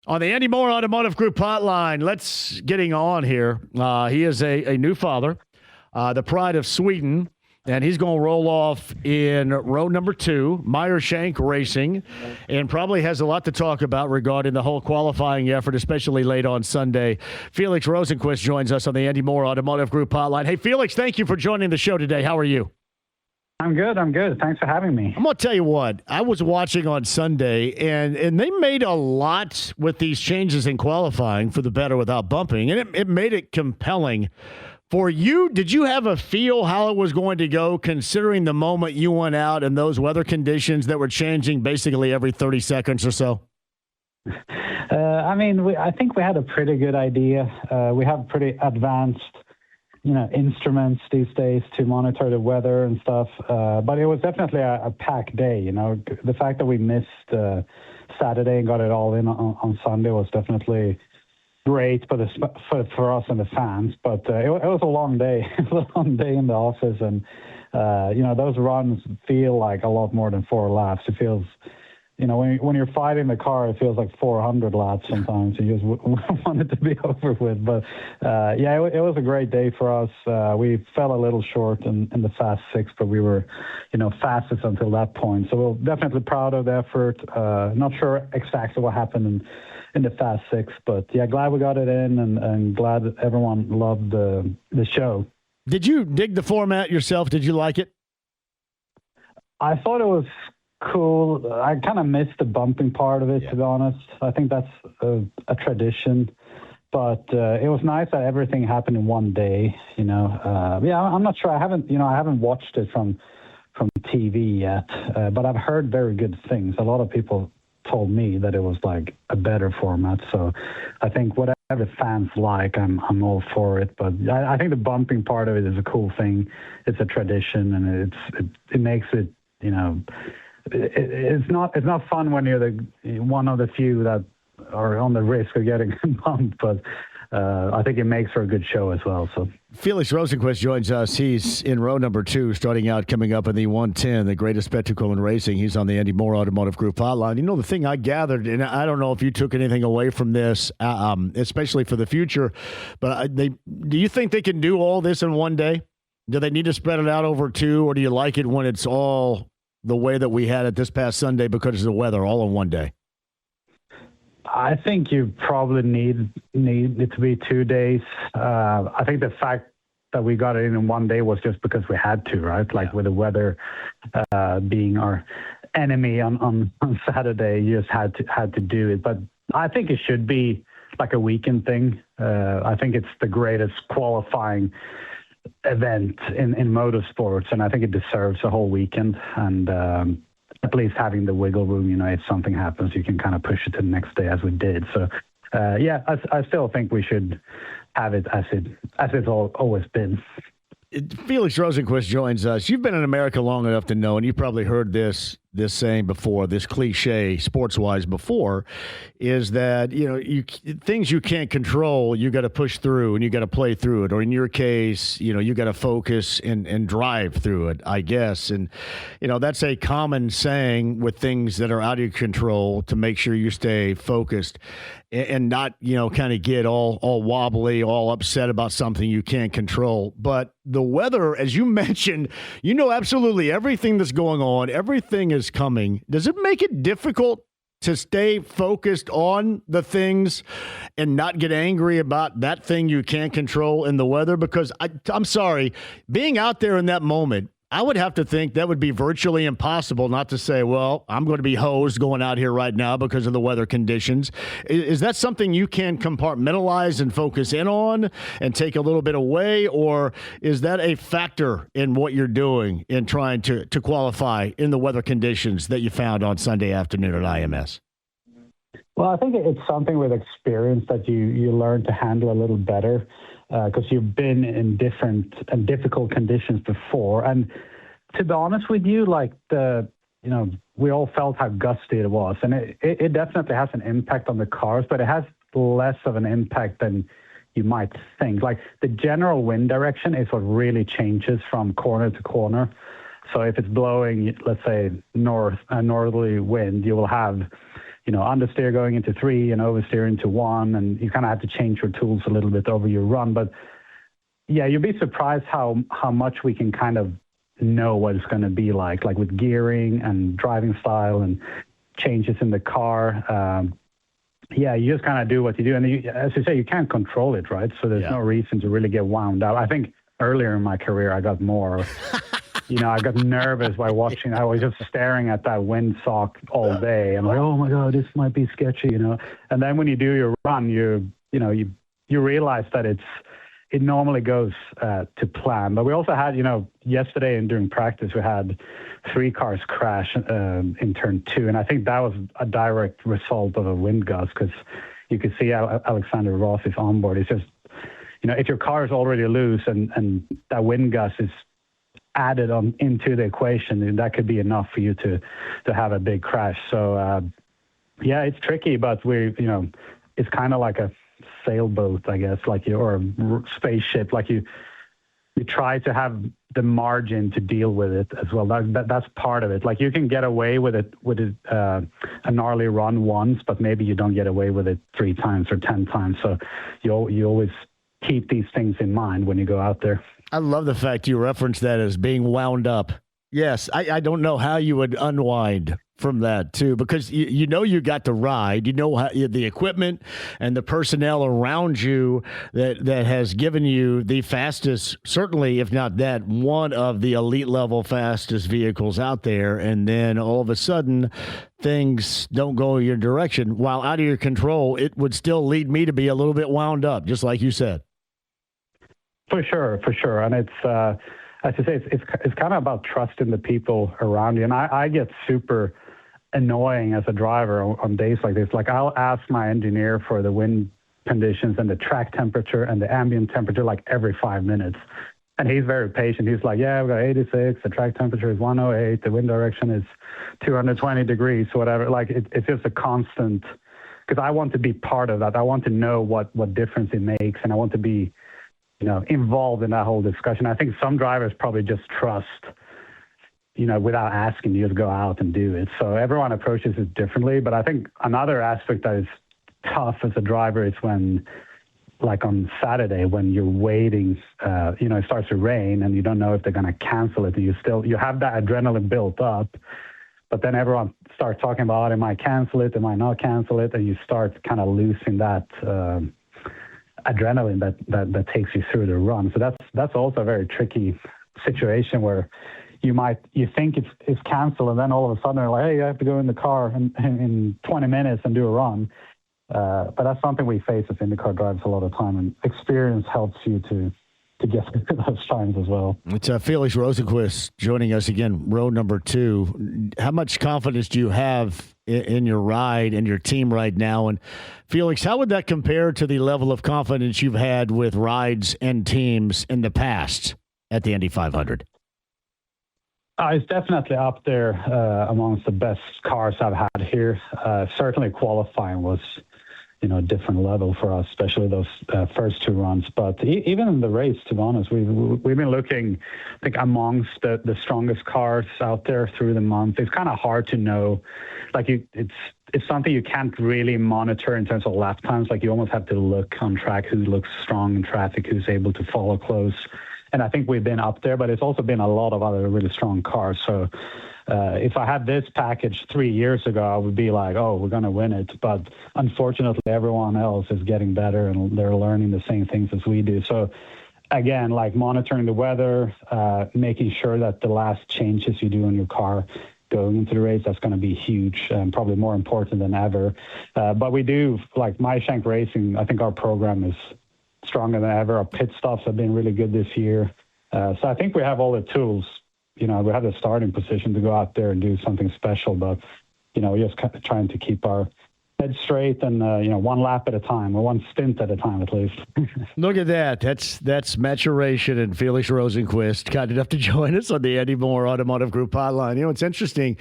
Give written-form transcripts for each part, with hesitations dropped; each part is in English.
On the Andy Moore Automotive Group hotline, let's getting on here. He is a new father, the pride of Sweden, and he's going to roll off in row number 2, Meyer Shank Racing, and probably has a lot to talk about regarding the whole qualifying effort, especially late on Sunday. Felix Rosenqvist joins us on the Andy Moore Automotive Group hotline. Hey, Felix, thank you for joining the show today. How are you? I'm good. Thanks for having me. I'm going to tell you what, I was watching on Sunday, and they made a lot with these changes in qualifying for the better without bumping, and it made it compelling. For you, did you have a feel how it was going to go, considering the moment you went out and those weather conditions that were changing basically every 30 seconds or so? I think we had a pretty good idea. We have pretty advanced instruments these days to monitor the weather and stuff. But it was definitely a packed day. The fact that we missed Saturday and got it all in on Sunday was definitely great for us and the fans. But it was a long day. It was a long day in the office, and those runs feel like a lot more than 4 laps. It feels. When you're fighting the car, it feels like 400 laps sometimes. You just want it to be over with. But, it was a great day for us. We fell a little short in the Fast 6, but we were, fastest until that point. So we're definitely proud of the effort. Not sure exactly what happened in the Fast 6, but, glad we got it in and glad that everyone loved the show. Did you dig the format yourself? Did you like it? I thought it was cool. I kind of missed the bumping part of it, to be honest. I think that's a tradition, but it was nice that everything happened in one day. I'm not sure. I haven't watched it from TV yet, but I've heard very good things. A lot of people told me that it was like a better format. So I think whatever fans like, I'm all for it. But I think the bumping part of it is a cool thing. It's a tradition, and it makes it. It's not fun when you're the one of the few that are on the risk of getting bumped, but I think it makes for a good show as well. So Felix Rosenqvist joins us. He's in row number 2, starting out, coming up in the 110, the greatest spectacle in racing. He's on the Andy Moore Automotive Group hotline. The thing I gathered, and I don't know if you took anything away from this, especially for the future, but do you think they can do all this in one day? Do they need to spread it out over 2, or do you like it when it's all the way that we had it this past Sunday because of the weather, all in one day? I think you probably need it to be 2 days. I think the fact that we got it in one day was just because we had to, right? Like with the weather being our enemy on Saturday, you just had to do it. But I think it should be like a weekend thing. I think it's the greatest qualifying event in motorsports, and I think it deserves a whole weekend, and at least having the wiggle room, if something happens, you can kind of push it to the next day as we did. So I still think we should have it as it's always been. Felix Rosenqvist joins us. You've been in America long enough to know, and you've probably heard this saying before, this cliche sports-wise before, is that, things you can't control, you got to push through and you got to play through it. Or in your case, you got to focus and drive through it, I guess. And, that's a common saying with things that are out of your control, to make sure you stay focused and not, kind of get all wobbly, all upset about something you can't control. But the weather, as you mentioned, absolutely everything that's going on, everything is coming. Does it make it difficult to stay focused on the things and not get angry about that thing you can't control in the weather? Because I'm sorry, being out there in that moment, I would have to think that would be virtually impossible not to say, well, I'm going to be hosed going out here right now because of the weather conditions. Is that something you can compartmentalize and focus in on and take a little bit away? Or is that a factor in what you're doing in trying to qualify in the weather conditions that you found on Sunday afternoon at IMS? Well, I think it's something with experience that you learn to handle a little better. Because you've been in different and difficult conditions before. And to be honest with you, we all felt how gusty it was. And it definitely has an impact on the cars, but it has less of an impact than you might think. Like the general wind direction is what really changes from corner to corner. So if it's blowing, let's say, northerly wind, you will have understeer going into 3 and oversteer into 1, and you kind of have to change your tools a little bit over your run. But yeah, you'd be surprised how much we can kind of know what it's going to be like with gearing and driving style and changes in the car. Yeah, you just kind of do what you do. And as you say, you can't control it, right? So there's no reason to really get wound up. I think earlier in my career, I got more, I got nervous by watching. I was just staring at that windsock all day. I'm like, oh my God, this might be sketchy, And then when you do your run, you realize that it normally goes to plan. But we also had, yesterday and during practice, we had 3 cars crash in turn 2. And I think that was a direct result of a wind gust, because you could see Alexander Rossi's onboard. It's just, if your car is already loose and that wind gust is added on into the equation, that could be enough for you to have a big crash. So, yeah, it's tricky, but it's kind of like a sailboat, I guess, or a spaceship. You try to have the margin to deal with it as well. That's part of it. You can get away with a gnarly run once, but maybe you don't get away with it 3 times or 10 times. So you always keep these things in mind when you go out there. I love the fact you referenced that as being wound up. Yes, I don't know how you would unwind from that too, because you got to ride, how the equipment and the personnel around you that has given you the fastest, certainly if not that, one of the elite level fastest vehicles out there, and then all of a sudden things don't go your direction. While out of your control, it would still lead me to be a little bit wound up, just like you said. For sure, and it's as I say, it's kind of about trusting the people around you, and I get super annoying as a driver on days like this. I'll ask my engineer for the wind conditions and the track temperature and the ambient temperature every 5 minutes, and he's very patient. He's like, yeah, we've got 86, the track temperature is 108, the wind direction is 220 degrees, whatever. It's just a constant, because I want to be part of that. I want to know what difference it makes, and I want to be involved in that whole discussion. I think some drivers probably just trust, without asking, you just go out and do it. So everyone approaches it differently. But I think another aspect that is tough as a driver is when, on Saturday, when you're waiting, it starts to rain and you don't know if they're going to cancel it. You have that adrenaline built up, but then everyone starts talking about, am I cancel it? Am I not cancel it? And you start kind of losing that adrenaline that takes you through the run. So that's also a very tricky situation where you think it's canceled, and then all of a sudden they're like, hey, you have to go in the car in 20 minutes and do a run. But that's something we face as IndyCar drivers a lot of time, and experience helps you to get through those times as well. It's Felix Rosenqvist joining us again, row number 2. How much confidence do you have in your ride and your team right now? And Felix, how would that compare to the level of confidence you've had with rides and teams in the past at the Indy 500? It's definitely up there amongst the best cars I've had here. Certainly qualifying was a different level for us, especially those first 2 runs. But even in the race, to be honest, we've been looking, I think, amongst the strongest cars out there through the month. It's kind of hard to know. It's something you can't really monitor in terms of lap times. You almost have to look on track who looks strong in traffic, who's able to follow close. And I think we've been up there, but it's also been a lot of other really strong cars. So if I had this package 3 years ago, I would be like, oh, we're going to win it. But unfortunately, everyone else is getting better and they're learning the same things as we do. So again, monitoring the weather, making sure that the last changes you do in your car going into the race, that's going to be huge and probably more important than ever. But we do, Meyer Shank Racing, I think our program is stronger than ever. Our pit stops have been really good this year. So I think we have all the tools. We have the starting position to go out there and do something special, but we're just trying to keep our head straight and one lap at a time, or one stint at a time at least. Look at that. That's maturation, and Felix Rosenqvist, kind enough to join us on the Andy Moore Automotive Group hotline. It's interesting.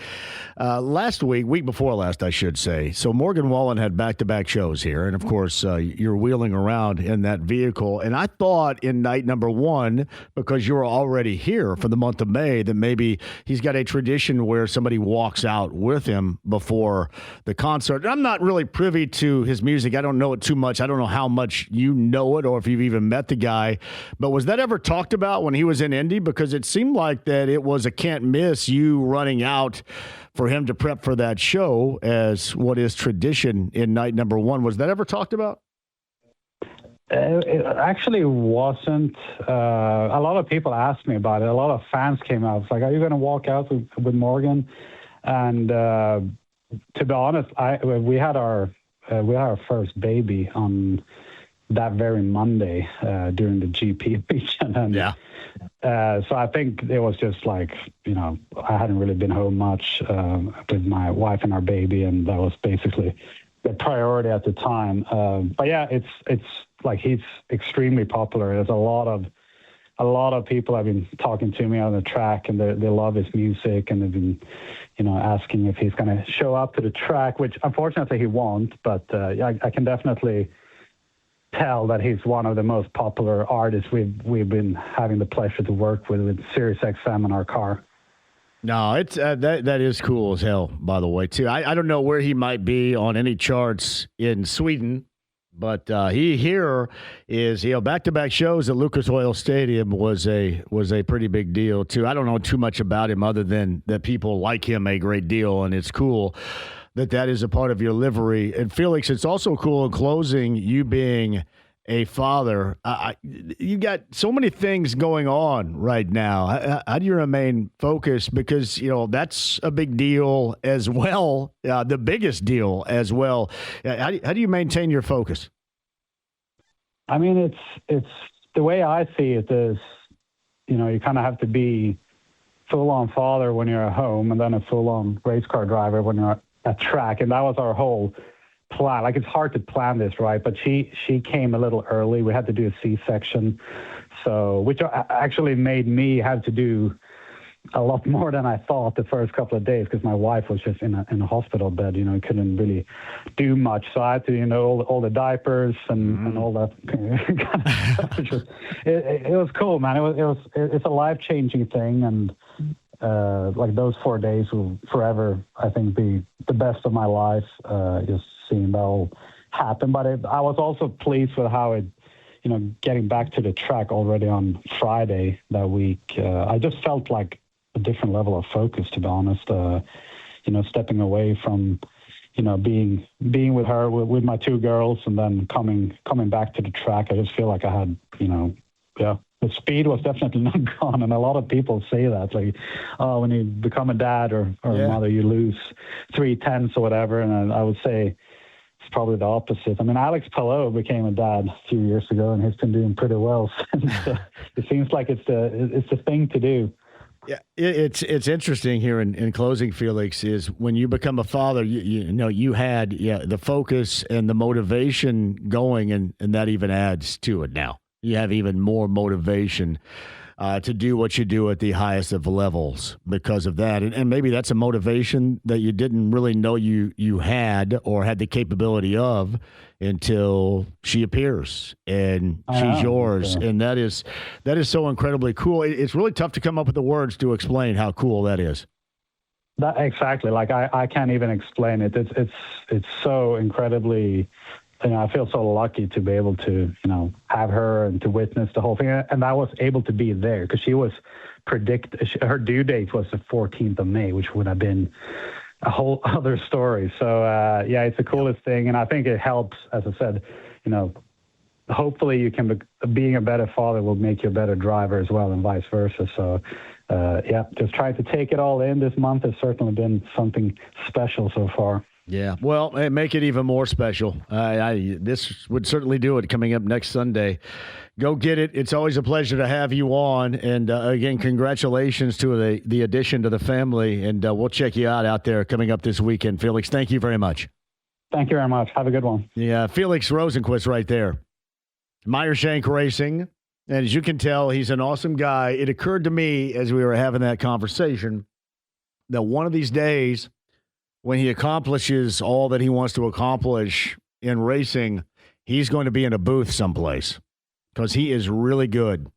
Week before last, I should say. So Morgan Wallen had back-to-back shows here, and of course, you're wheeling around in that vehicle. And I thought in night number one, because you were already here for the month of May, that maybe he's got a tradition where somebody walks out with him before the concert. I'm not really privy to his music. I don't know it too much. I don't know how much you know it or if you've even met the guy. But was that ever talked about when he was in Indy? Because it seemed like that it was a can't miss, you running out for him to prep for that show as what is tradition in night number one. Was that ever talked about? It actually wasn't. A lot of people asked me about it. A lot of fans came out. It's like, are you going to walk out with Morgan? And to be honest, we had our first baby on that very Monday during the GP weekend. And, yeah. So I think it was just like, I hadn't really been home much with my wife and our baby, and that was basically the priority at the time. But yeah, it's like he's extremely popular. There's a lot of people have been talking to me on the track, and they love his music, and they've been, asking if he's going to show up to the track, which unfortunately he won't. But I can definitely tell that he's one of the most popular artists we've been having the pleasure to work with Sirius XM in our car. No, it's that is cool as hell, by the way, too. I don't know where he might be on any charts in Sweden, but he here is, back-to-back shows at Lucas Oil Stadium was a pretty big deal, too. I don't know too much about him other than that people like him a great deal, and it's cool that is a part of your livery. And Felix, it's also cool in closing, you being a father. You got so many things going on right now. How do you remain focused? Because, that's a big deal as well, the biggest deal as well. How do you maintain your focus? I mean, it's the way I see it is, you kind of have to be full-on father when you're at home, and then a full-on race car driver when you're at track. And that was our whole plan. Like, it's hard to plan this, right? But she came a little early. We had to do a C-section, which actually made me have to do a lot more than I thought the first couple of days, because my wife was just in a hospital bed. Couldn't really do much. So I had to, all the diapers and all that kind of stuff. It was cool, man. It's a life-changing thing, and like those 4 days will forever, I think, be the best of my life. Just seeing that all happen. But I was also pleased with how it, getting back to the track already on Friday that week. I just felt like a different level of focus, to be honest. Stepping away from, being with her, with my two girls, and then coming back to the track. I just feel like I had, the speed was definitely not gone. And a lot of people say that, like, oh, when you become a dad or a mother, you lose 3/10 or whatever. And I would say it's probably the opposite. I mean, Alex Palou became a dad a few years ago, and he's been doing pretty well since. It seems like it's the thing to do. Yeah, it's interesting here in closing, Felix, is when you become a father, you had the focus and the motivation going, and that even adds to it now. You have even more motivation to do what you do at the highest of levels because of that. And maybe that's a motivation that you didn't really know you had or had the capability of until she appears and she's yours. Yeah. And that is so incredibly cool. It's really tough to come up with the words to explain how cool that is. That exactly. Like I can't even explain it. It's so incredibly, I feel so lucky to be able to, have her and to witness the whole thing. And I was able to be there because she was her due date was the 14th of May, which would have been a whole other story. So, it's the coolest thing. And I think it helps, as I said, hopefully you can, being a better father will make you a better driver as well, and vice versa. So, just trying to take it all in this month has certainly been something special so far. Yeah, well, make it even more special. This would certainly do it coming up next Sunday. Go get it. It's always a pleasure to have you on. And, again, congratulations to the addition to the family. And we'll check you out there coming up this weekend. Felix, thank you very much. Thank you very much. Have a good one. Yeah, Felix Rosenqvist right there. Meyer Shank Racing. And as you can tell, he's an awesome guy. It occurred to me as we were having that conversation that one of these days, when he accomplishes all that he wants to accomplish in racing, he's going to be in a booth someplace because he is really good.